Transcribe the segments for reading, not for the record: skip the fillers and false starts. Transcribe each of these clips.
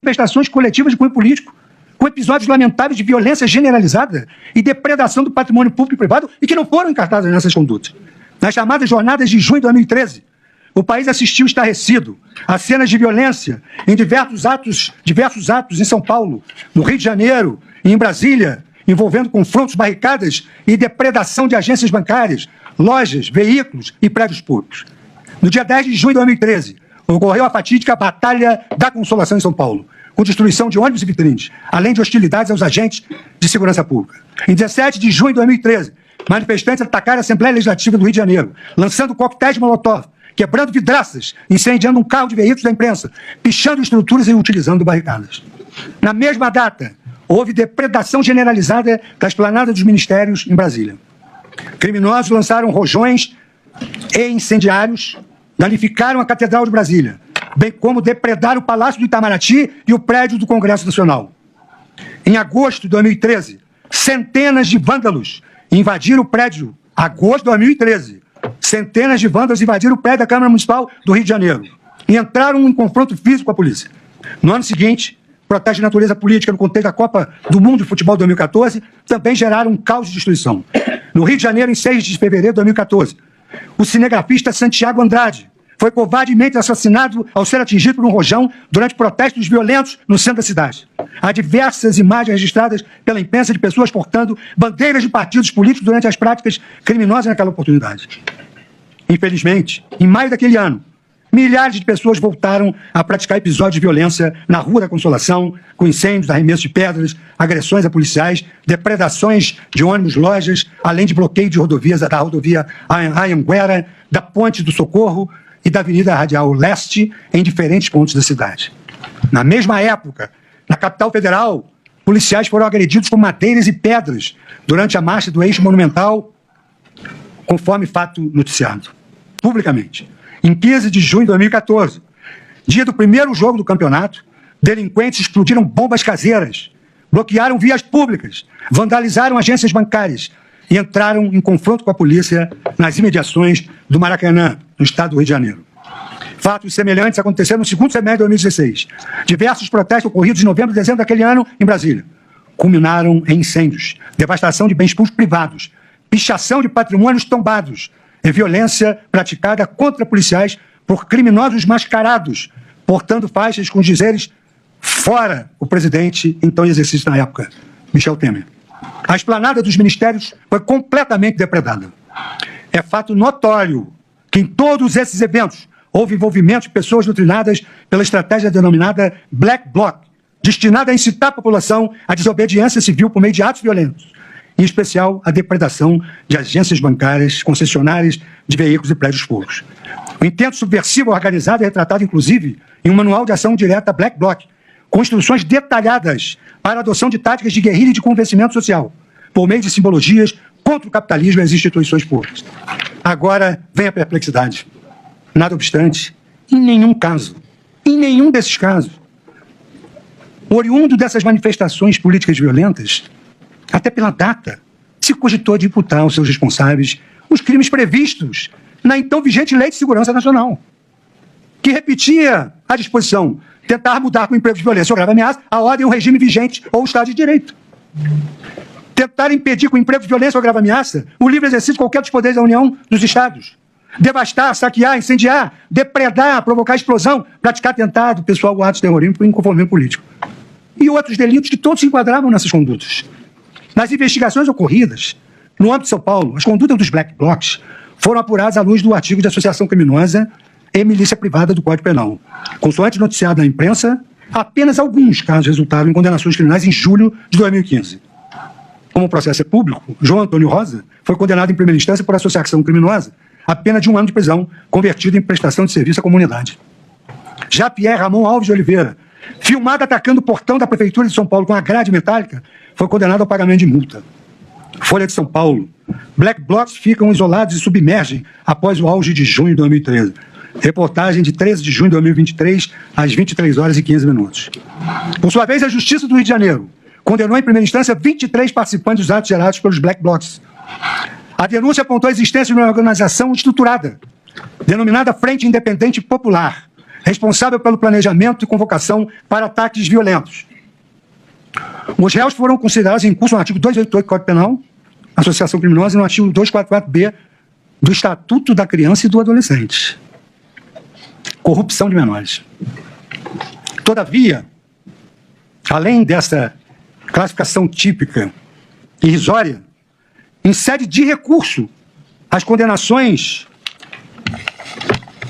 manifestações coletivas de cunho político, com episódios lamentáveis de violência generalizada e depredação do patrimônio público e privado e que não foram encartadas nessas condutas. Nas chamadas jornadas de junho de 2013, o país assistiu estarrecido a cenas de violência em diversos atos em São Paulo, no Rio de Janeiro e em Brasília, envolvendo confrontos, barricadas e depredação de agências bancárias, lojas, veículos e prédios públicos. No dia 10 de junho de 2013, ocorreu a fatídica Batalha da Consolação em São Paulo, com destruição de ônibus e vitrines, além de hostilidades aos agentes de segurança pública. Em 17 de junho de 2013, manifestantes atacaram a Assembleia Legislativa do Rio de Janeiro, lançando coquetéis Molotov, quebrando vidraças, incendiando um carro de veículos da imprensa, pichando estruturas e utilizando barricadas. Na mesma data, houve depredação generalizada da esplanada dos ministérios em Brasília. Criminosos lançaram rojões e incendiários, danificaram a Catedral de Brasília, bem como depredaram o Palácio do Itamaraty e o prédio do Congresso Nacional. Em agosto de 2013, centenas de vândalos invadiram o prédio. Agosto de 2013, centenas de vândalos invadiram o prédio da Câmara Municipal do Rio de Janeiro e entraram em confronto físico com a polícia. No ano seguinte, protestos de natureza política no contexto da Copa do Mundo de Futebol de 2014 também geraram um caos de destruição. No Rio de Janeiro, em 6 de fevereiro de 2014, o cinegrafista Santiago Andrade foi covardemente assassinado ao ser atingido por um rojão durante protestos violentos no centro da cidade. Há diversas imagens registradas pela imprensa de pessoas portando bandeiras de partidos políticos durante as práticas criminosas naquela oportunidade. Infelizmente, em maio daquele ano, milhares de pessoas voltaram a praticar episódios de violência na Rua da Consolação, com incêndios, arremessos de pedras, agressões a policiais, depredações de ônibus, lojas, além de bloqueio de rodovias, da rodovia Anhanguera, da Ponte do Socorro e da Avenida Radial Leste, em diferentes pontos da cidade. Na mesma época, na capital federal, policiais foram agredidos com madeiras e pedras durante a marcha do Eixo Monumental, conforme fato noticiado publicamente. Em 15 de junho de 2014, dia do primeiro jogo do campeonato, delinquentes explodiram bombas caseiras, bloquearam vias públicas, vandalizaram agências bancárias e entraram em confronto com a polícia nas imediações do Maracanã, no estado do Rio de Janeiro. Fatos semelhantes aconteceram no segundo semestre de 2016. Diversos protestos ocorridos em novembro e dezembro daquele ano em Brasília culminaram em incêndios, devastação de bens públicos privados, pichação de patrimônios tombados e violência praticada contra policiais por criminosos mascarados, portando faixas com dizeres fora o presidente, então em exercício na época, Michel Temer. A esplanada dos ministérios foi completamente depredada. É fato notório que em todos esses eventos houve envolvimento de pessoas doutrinadas pela estratégia denominada Black Bloc, destinada a incitar a população à desobediência civil por meio de atos violentos, em especial a depredação de agências bancárias, concessionárias de veículos e prédios públicos. O intento subversivo organizado é retratado, inclusive, em um manual de ação direta Black Bloc, com instruções detalhadas para a adoção de táticas de guerrilha e de convencimento social, por meio de simbologias contra o capitalismo e as instituições públicas. Agora vem a perplexidade. Nada obstante, em nenhum desses casos, oriundo dessas manifestações políticas violentas, até pela data, se cogitou de imputar aos seus responsáveis os crimes previstos na então vigente Lei de Segurança Nacional, que repetia a disposição tentar mudar com emprego de violência ou grave ameaça a ordem ou o regime vigente ou o Estado de Direito. Tentar impedir com emprego de violência ou grave ameaça o livre exercício de qualquer dos poderes da União dos Estados. Devastar, saquear, incendiar, depredar, provocar explosão, praticar atentado, pessoal, atos de terrorismo por inconformismo político. E outros delitos que todos se enquadravam nessas condutas. Nas investigações ocorridas, no âmbito de São Paulo, as condutas dos Black Blocs foram apuradas à luz do artigo de associação criminosa e milícia privada do Código Penal. Consoante noticiado na imprensa, apenas alguns casos resultaram em condenações criminais em julho de 2015. Como o processo é público, João Antônio Rosa foi condenado em primeira instância por associação criminosa a pena de 1 ano de prisão, convertido em prestação de serviço à comunidade. Já Pierre Ramon Alves de Oliveira, filmado atacando o portão da Prefeitura de São Paulo com a grade metálica, foi condenado ao pagamento de multa. Folha de São Paulo. Black Blocs ficam isolados e submergem após o auge de junho de 2013. Reportagem de 13 de junho de 2023, às 23 horas e 15 minutos. Por sua vez, a Justiça do Rio de Janeiro condenou em primeira instância 23 participantes dos atos gerados pelos Black Blocs. A denúncia apontou a existência de uma organização estruturada, denominada Frente Independente Popular, responsável pelo planejamento e convocação para ataques violentos. Os réus foram considerados em curso no artigo 288 do Código Penal, associação criminosa, e no artigo 244-B do Estatuto da Criança e do Adolescente. Corrupção de menores. Todavia, além dessa classificação típica irrisória, em sede de recurso, as condenações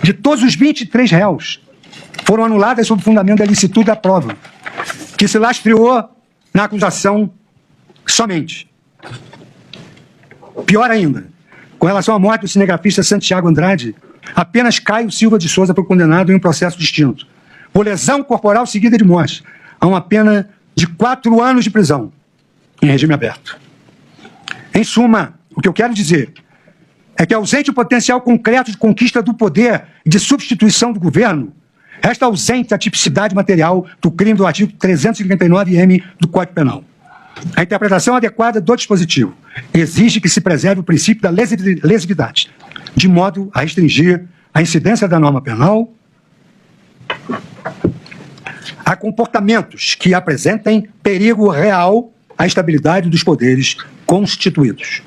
de todos os 23 réus foram anuladas sob o fundamento da licitude da prova, que se lastreou na acusação somente. Pior ainda, com relação à morte do cinegrafista Santiago Andrade, apenas Caio Silva de Souza foi condenado em um processo distinto, por lesão corporal seguida de morte, a uma pena de 4 anos de prisão, em regime aberto. Em suma, o que eu quero dizer é que, ausente o potencial concreto de conquista do poder e de substituição do governo, resta ausente a tipicidade material do crime do artigo 359-M do Código Penal. A interpretação adequada do dispositivo exige que se preserve o princípio da lesividade, de modo a restringir a incidência da norma penal a comportamentos que apresentem perigo real à estabilidade dos poderes constituídos.